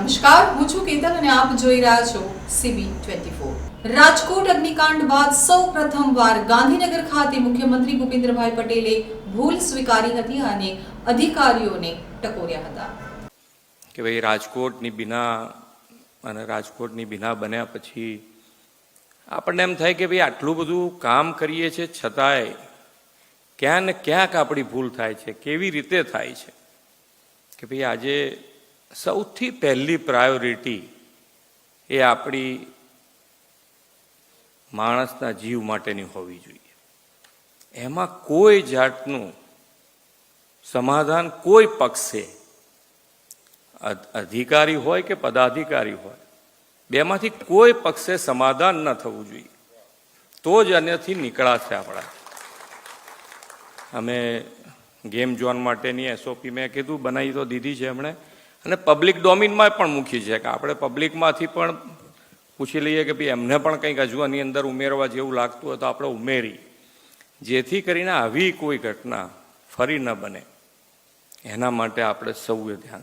નમસ્કાર, હું છું કેતન અને આપ જોઈ રહ્યા છો CB24. રાજકોટ અગ્નિકાંડ બાદ સૌ પ્રથમવાર ગાંધીનગર ખાતે મુખ્યમંત્રી ભૂપેન્દ્રભાઈ પટેલે ભૂલ સ્વીકારી હતી અને અધિકારીઓને ટકોર્યા હતા કે ભાઈ રાજકોટની બીના બન્યા પછી આપણને એમ થાય કે ભાઈ આટલું બધું કામ કરીએ છીએ છતાંય ક્યાં ને ક્યાંક આપણી ભૂલ થાય છે, કેવી રીતે થાય છે કે ભાઈ આજે સૌથી પહેલી પ્રાયોરિટી એ આપણી માણસના જીવ માટેની હોવી જોઈએ. એમાં કોઈ જાતનું સમાધાન કોઈ પક્ષે, અધિકારી હોય કે પદાધિકારી હોય, બેમાંથી કોઈ પક્ષે સમાધાન ન થવું જોઈએ. તો જ આનાથી નીકળાશે આપણા. અમે ગેમ ઝોન માટેની SOP મેં કીધું બનાવી તો દીધી છે એમણે, અને પબ્લિક ડોમિનમાં પણ મૂકી છે કે આપણે પબ્લિકમાંથી પણ પૂછી લઈએ કે ભાઈ એમને પણ કંઈક હજુ આની અંદર ઉમેરવા જેવું લાગતું હોય તો આપણે ઉમેરી, જેથી કરીને આવી કોઈ ઘટના ફરી ન બને એના માટે આપણે સૌએ ધ્યાન